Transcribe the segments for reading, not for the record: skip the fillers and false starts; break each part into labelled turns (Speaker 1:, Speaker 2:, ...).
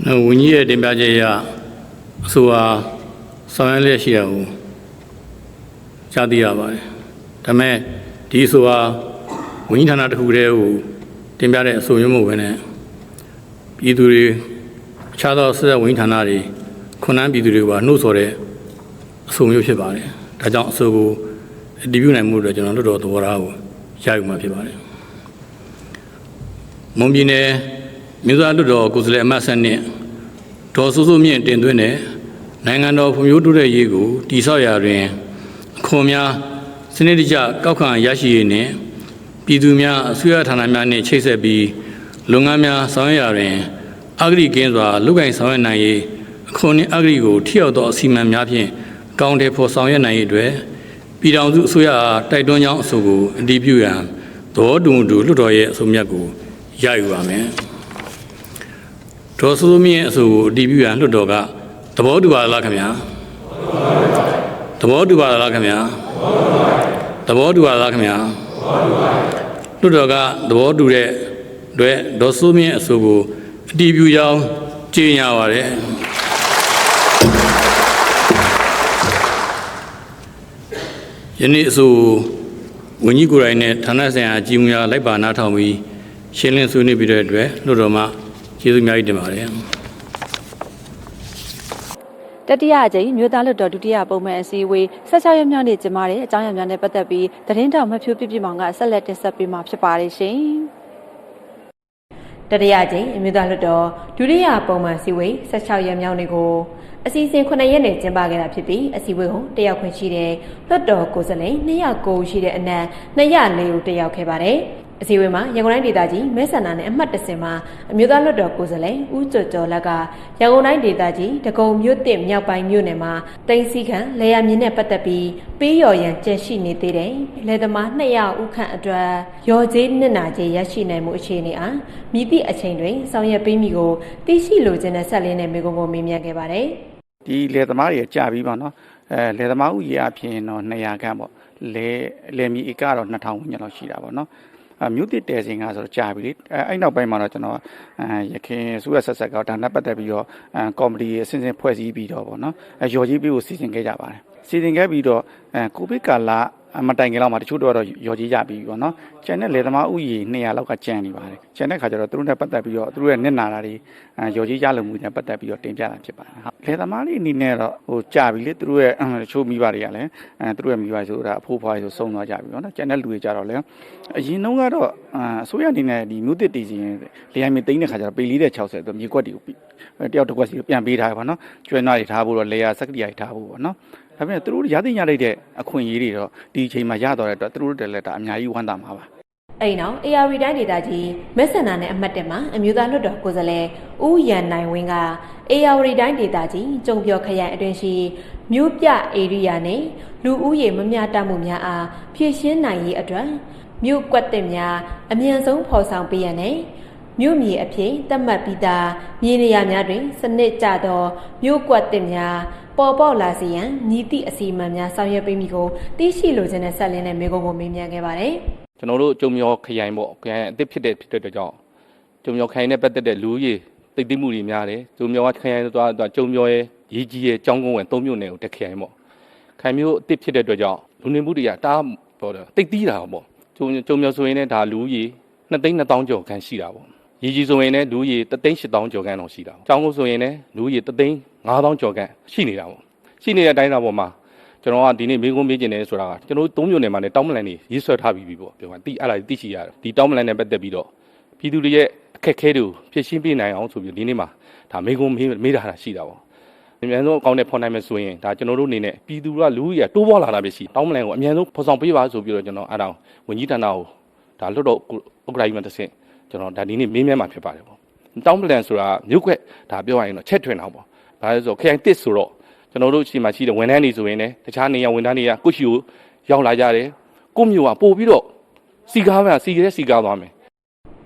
Speaker 1: ဝန်ကြီးရဲ့တင်ပြချက်အရအဆိုဟာဆောင်ရွက်လျက်ရှိတာကိုကြားသိရပါတယ်။ဒါပေမဲ့ဒီအဆိုဟာဝန်ကြီးဌာနတစ်ခုတည်းကိုတင်ပြတဲ့အဆိုမျိုးမဟုတ်ဘဲနဲ့ပြည်သူတွေအခြားသောဆက်ဝန်ကြီးဌာနတွေခွန်နှန်းပြည်သူတွေကနှိုးဆော်တဲ့အဆိုမျိုးဖြစ်ပါတယ်။ဒါကြောင့်အဆိုကိုအတည်ပြုနိုင်မှုအတွက်ကျွန်တော်လွှတ်တော်သဘောထားကိုရယူမှာဖြစ်ပါတယ်။မွန်ပြည်နယ်မြို့သားလွှတ်တော်ကိုယ်စားလှယ်အမတ်ဆန်းနဲ့ဒေါ်စိုးစိုးမြင့်တင်သွင်းတဲ့နိုင်ငံတော်ဖွံ့ဖြိုးတိုးတက်ရေးကိုတည်ဆောက်ရာတွင်အခွန်များစနစ်တကျကောက်ခံရရှိရေးနဲ့ပြည်သူများအစိုးရဌာနများနှင့်ချိတ်ဆက်ပြီးလုပ်ငန်းများဆောင်ရွက်ရာတွင်အဂရိကင်းစွာလုပ်ကိုင်ဆောင်ရွက်နိုင်ရေးအခွန်နှင့်အဂရိကိုထိရောက်သောအစီအမံများဖြင့်ကောင်းတဲ့ဖော်ဆောင်ရွက်နိုင်ရေးအတွက်ပြည်ထောင်စုအစိုးရတိုက်တွန်းကြောင်းအဆိုကိုအတည်ပြုရန်သဘောတူမှုလွှတ်တော်ရဲ့အဆိုမြတ်ကိုရယူပါမယ်။ဒေါ်စိုးစိုးမြင့်အဆိုကိုအတည်ပြုရန်လွှတ်တော်ကသဘောတူပါလားခင်ဗျာ။သဘောတူပါလားခင်ဗျာ။သဘောတူပါလားခင်ဗျာ။လွှတ်တော်ကသဘောတူတဲ့အတွက်ဒေါ်စိုးမြင့်အဆိုကိုအတည်ပြုကြောင်းကြေညာပါတယ်။ယနေ့အဆိုဝန်ကြီးကိုယ်တိုင်နဲ့ဌာနဆိုင်ရာအကြီးအကဲများလိုက်ပါနားထောင်ပြီးရှင်းလင်းဆွေးနွေးပြီးတဲ့အတွက်လွှတ်တော်မှကျေးဇူးအများကြီးတင်ပါတယ်။
Speaker 2: တတိယအကြိမ်မြို့သားလွှတ်တော်ဒုတိယပုံမှန်အစည်းအဝေး16ရက်မြောက်နေ့ကျင်းပတဲ့အကြောင်းအရာများနဲ့ပတ်သက်ပြီးသတင်းတောက်မှတ်ဖြိုးပြပြမောင်ကဆက်လက်တင်ဆက်ပေးမှာဖြစ်ပါတယ်ရှင်။တတိယအကြိမ်မြို့သားလွှတ်တော်ဒုတိယပုံမှန်အစည်းအဝေး16ရက်မြောက်နေ့ကိုအစီအစဉ်9ရက်နဲ့ကျင်းပခဲ့တာဖြစ်ပြီးအစည်းအဝေးကိုတက်ရောက်ခွင့်ရှိတဲ့လွှတ်တော်ကိုယ်စားလှယ်209ဦးရှိတဲ့အနက်204ဦးတက်ရောက်ခဲ့ပါတယ်။အစည်းအဝေးမှာရန်ကုန်တိုင်းဒေသကြီးမဲဆန္ဒနယ်အမှတ်10မှာအမျိုးသားလွှတ်တော်ကိုယ်စားလှယ်ဦးကျော်ကျော်လက်ကရန်ကုန်တိုင်းဒေသကြီးဒဂုံမြို့တစ်မြောက်ပိုင်းမြို့နယ်မှာတင်စီခန့်လေယာမြင့်နဲ့ပတ်သက်ပြီးပေးလျော်ရန်ကြန့်ရှိနေသေးတယ်။လယ်သမား200ဦးခန့်အတွက်ရော်ကြေးနစ်နာကြေးရရှိနိုင်မှုအခြေအနေအားမြည်သည့်အချိန်တွင်ဆောင်ရွက်ပေးမိကိုသိရှိလိုခြင်းနဲ့ဆက်လင်းတဲ့မိကုံကိုမေးမြန်းခဲ့ပါတယ်
Speaker 3: ။ဒီလယ်သမားတွေကြာပြီးပါနော်။လယ်သမားဥယျာအဖြစ်တော့200ခန့်ပေါ့။လယ်မြေဧကတော့2000ဝန်းကျင်လောက်ရှိတာပေါ့နော်။မြို့တစ်တဲစင်ကဆိုတော့ကြာပြီလေအဲ့နောက်ပိုင်းမှာတော့ကျွန်တော်ရခင်စုရဆက်ဆက်ကဒါနဲ့ပတ်သက်ပြီးတော့ကော်မတီအစဉ်စဉ်ဖွဲ့စည်းပြီးတော့ဗောနော်ရော်ကြီးပေးကိုစီစဉ်ခဲ့ကြပါတယ်စီစဉ်ခဲ့ပြီးတော့ကိုဗစ်ကာလမတိုင်ခင်လောက်မှာတချို့တော့ရော်ကြီးကြပြီးဗောနော်ကျန်တဲ့လေသမားဥယျာ200လောက်ကကျန်နေပါတယ်ကျန်တဲ့ခါကျတော့သူတို့နဲ့ပတ်သက်ပြီးတော့သူတို့ရဲ့နစ်နာတာတွေရော်ကြီးရလုံမှုနဲ့ပတ်သက်ပြီးတော့တင်ပြတာဖြစ်ပါတယ်ဟုတ်လေသမားတွေအနေနဲ့တော့ဟိုကြာပြီလေသူတို့ရဲ့တချို့မိဘတွေကလည်းသူတို့ရဲ့မိဘဆိုတာအဖိုးဖွားတွေဆိုဆုံးသွားကြပြီဗောနော်ကျန်တဲ့လူတွေကြတော့လည်းအရင်တုန်းကတော့အစိုးရအနေနဲ့ဒီမြို့တစ်တည်စီရင်လေယာဉ်မြေသိမ်းတဲ့ခါကျတော့ပေ460ဆိုမြေကွက်တွေကိုတယောက်တစ်ကွက်စီပြန်ပေးထားပါတော့ကျွဲနာတွေထားဖို့တော့လေယာစက်ကရိယာတွေထားဖို့ပေါ့နော်ဒါပေမဲ့သူတို့ရသိရလိုက်တဲ့အခွင့်အရေးတွေတော့ဒီအချိန်မှာရတော့တဲ့အတွက်သူတို့တက်လက်တာအများကြီးဝမ်းသာမှာပါအ
Speaker 2: ဲ့နောက် AR တိုင်းဒေသကြီးမဲဆန္ဒနယ်အမှတ်1မှာအမျိုးသားလွှတ်တော်ကိုယ်စားလှယ်ဦးရန်နိုင်ဝင်းက AR တိုင်းဒေသကြီးကျုံပြော်ခရိုင်အတွင်းရှိမြို့ပြဧရိယာနဲ့လူဦးရေမမျှတမှုများအားဖြည့်ရှင်းနိုင်ရေးအတွက်မြို့ကွက်တင်များအမြန်ဆုံးဖော်ဆောင်ပေးရန်နဲ့မြို့မြေအဖြစ်သတ်မှတ်ပြီးသားမြေနေရာများတွင်စနစ်ကျသောမြို့ကွက်တင်များပေါ်ပေါက်လာစေရန်ညီသည့်အစီအမံများဆောင်ရွက်ပေးမိကိုသိရှိလိုခြင်းနဲ့ဆက်လင်းတဲ့မိကုံကိုမေးမြန်းခဲ့ပါတယ်
Speaker 4: ။ကျွန်တော်တို့ကျုံမျောခရိုင်ပေါ့ခရိုင်အသစ်ဖြစ်တဲ့အတွက်ကြောင့်ကျုံမျောခရိုင်နဲ့ပတ်သက်တဲ့လူကြီးတိတ်တိမှုတွေများတယ်။ကျုံမျောခရိုင်သွားကျုံမျောရဲ့ရေးကြီးရဲ့ကျောင်းကုန်းဝင်3မြို့နယ်ကိုတက်ခရိုင်ပေါ့။ခိုင်မျိုးအသစ်ဖြစ်တဲ့အတွက်ကြောင့်လူနေမှုတွေကတားပေါ့တိတ်တီးတာပေါ့။ကျုံမျောဆိုရင်လည်းဒါလူကြီး2,200,000ကျော်ခန့်ရှိတာပေါ့။ရေးကြီးဆိုရင်လည်းလူကြီး3,800,000ကျော်ခန့်တော့ရှိတာပေါ့။ကျောင်းကုန်းဆိုရင်လည်းလူကြီး3,500,000ကျော်ခန့်ရှိနေတာပေါ့။ရှိနေတဲ့အတိုင်းအတာပေါ်မှာကျွန်တော်ကဒီနေ့မင်းကုန်းမေးကျင်တယ်ဆိုတာကကျွန်တော်တို့3မြို့နယ်မှာလည်းတောင်းမလန်နေရေးဆွဲထားပြီးပြီပေါ့ပြောမှာအဲ့ဒါသိရှိရတယ်ဒီတောင်းမလန်နဲ့ပတ်သက်ပြီးတော့ပြည်သူတွေရဲ့အခက်အခဲတွေကိုဖြည့်ရှင်းပေးနိုင်အောင်ဆိုပြီးဒီနေ့မှာဒါမင်းကုန်းမေးတာရှိတာပေါ့အများဆုံးအကောင့်နဲ့ဖော်နိုင်မယ်ဆိုရင်ဒါကျွန်တော်တို့အနေနဲ့ပြည်သူကလူကြီးတိုးပွားလာတာပဲရှိတောင်းမလန်ကိုအများဆုံးဖော်ဆောင်ပေးပါဆိုပြီးတော့ကျွန်တော်အဲ့ဒါဝန်ကြီးဌာနကိုဒါလွှတ်တော်ဥက္ကဋ္ဌကြီးမှတစ်ဆင့်ကျွန်တော်ဒါဒီနေ့မေးမြန်းမှာဖြစ်ပါတယ်ပေါ့တောင်းမလန်ဆိုတာမြို့ခွက်ဒါပြောရရင်တော့ချက်ထွင်တာပေါ့ဒါလဲဆိုခရိုင်တစ်ဆိုတော့ကျွန်တော်တို့ရှိမှရှိတဲ့ဝန်ထမ်းတွေဆိုရင်လည်းတခြားနေရာဝန်ထမ်းတွေကကိုရှိကိုရောက်လာကြတယ်ကိုမျိုးကပို့ပြီးတော့စီကားသွားမယ်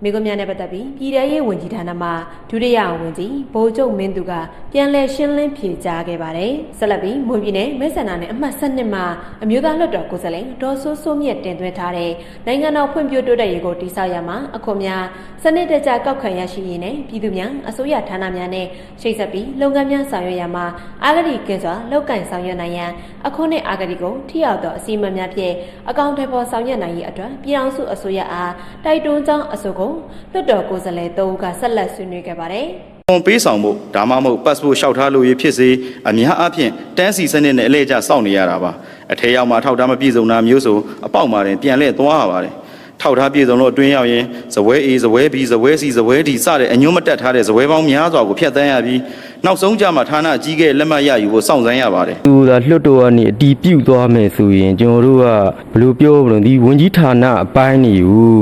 Speaker 2: မိကွန်များနဲ့ပတ်သက်ပြီးပြည်ထရေးဝန်ကြီးဌာနမှဒုတိယဝန်ကြီးဗိုလ်ချုပ်မင်းသူကပြန်လည်ရှင်းလင်းဖြေကြားခဲ့ပါတယ်။ဆက်လက်ပြီးမွန်ပြည်နယ်မဲဆန္ဒနယ်အမှတ်7မှာအမျိုးသားလွှတ်တော်ကိုယ်စားလှယ်ဒေါ်စိုးစိုးမြတ်တင်သွင်းထားတဲ့နိုင်ငံတော်ဖွံ့ဖြိုးတိုးတက်ရေးကိုတည်ဆောက်ရမှာအခွန်များစနစ်တကျကောက်ခံရရှိရေးနဲ့ပြည်သူများအစိုးရဌာနများနဲ့ချိတ်ဆက်ပြီးလုပ်ငန်းများဆောင်ရွက်ရမှာအာဂတိကင်းစွာလုပ်ကိုင်ဆောင်ရွက်နိုင်ရန်အခွန်နဲ့အာဂတိကိုထိရောက်သောအစီအမံများဖြင့်အကောင့်တွေပေါ်ဆောင်ရွက်နိုင်ရေးအတွက်ပြည်ထောင်စုအစိုးရအားတိုက်တွန်းကြောင်းအဆိုကိုလွှတ်တော်ကိုယ်စားလှယ်3ဦးကဆက်လက်ဆွေးနွေးခဲ့ပါတယ်။
Speaker 5: ခွန်ပေးဆောင်ဖို့ဒါမှမဟုတ် passport လျှောက်ထားလို့ရဖြစ်စေအများအားဖြင့်တန်းစီစနစ်နဲ့အလဲကျစောင့်နေရတာပါအထက်ရောက်မှာထောက်ထားမပြည့်စုံတာမျိုးဆိုအပေါက်မှာတင်ပြန်လဲသွားရပါတယ်ထောက်ထားပြည့်စုံလို့အတွင်းရောက်ရင်ဇပွဲ A ဇပွဲ B ဇပွဲ C ဇပွဲ D စတဲ့အညွှန်းမတက်ထားတဲ့ဇပွဲပေါင်းများစွာကိုဖျက်ဆီးရပြီးနောက်ဆုံးကြမှာဌာနအကြီးကဲလက်မှတ်ရယူဖို့စောင့်ဆိုင်းရပါတယ်
Speaker 6: သူကလွတ်တော်ကနေအတီးပြုတ်သွားမယ်ဆိုရင်ကျွန်တော်တို့ကဘယ်လိုပြောမလဲဒီဝန်ကြီးဌာနအပိုင်းနေကို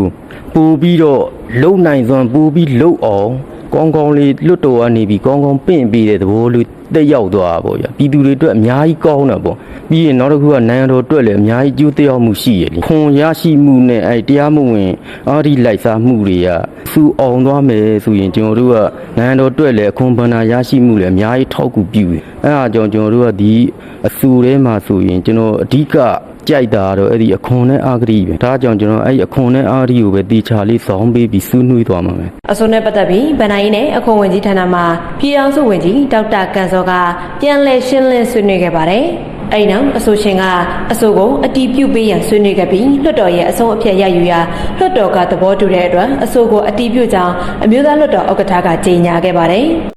Speaker 6: ပို့ပြီးတော့လုံနိုင်စွမ်းပို့ပြီးလုံအောင်ကောင်းကောင်းလေးလွတ်တော်ကနေပြီးကောင်းကောင်းပင့်ပြီးတဲ့သဘောလေးတက်ရောက်သွားပါဗျာပြည်သူတွေအတွက်အများကြီးကောင်းတာပေါ့ပြီးရင်နောက်တစ်ခုကနိုင်ငံတော်အတွက်လည်းအများကြီးကျိုးသက်ရောက်မှုရှိရလေခွန်ရရှိမှုနဲ့အဲတရားမဝင်အာဒီလိုက်စားမှုတွေကစူအောင်သွားမယ်ဆိုရင်ကျွန်တော်တို့ကနိုင်ငံတော်အတွက်လည်းအခွန်ဘဏ္ဍာရရှိမှုလည်းအများကြီးထောက်ကူပြုတယ်အဲအားကြောင့်ကျွန်တော်တို့ကဒီအစူထဲမှာဆိုရင်ကျွန်တော်အဓိကကြိုက်တာတော့အဲ့ဒီအခွန်နဲ့အာဂတိပဲဒါကြောင့်ကျွန်တော်အဲ့ဒီအခွန်နဲ့အာဂတိကိုပဲတေချာလေးစောင်းပေးပြီးဆွနှွေးသွားမှာပဲ
Speaker 2: အဆိုနဲ့ပတ်သက်ပြီးဗဏ္ဍာရေးနဲ့အခွန်ဝန်ကြီးဌာနမှပြည်ထောင်စုဝန်ကြီးဒေါက်တာကန်စောကပြန်လည်ရှင်းလင်းဆွေးနွေးခဲ့ပါတယ်။အဲဒီနောက်အဆိုရှင်ကအဆိုကိုအတည်ပြုပေးရန်ဆွေးနွေးခဲ့ပြီးလွှတ်တော်ရဲ့အဆုံးအဖြတ်ရယူရာလွှတ်တော်ကသဘောတူတဲ့အတွက်အဆိုကိုအတည်ပြုကြောင်းအမျိုးသားလွှတ်တော်ဥက္ကဋ္ဌကကြေညာခဲ့ပါတယ်။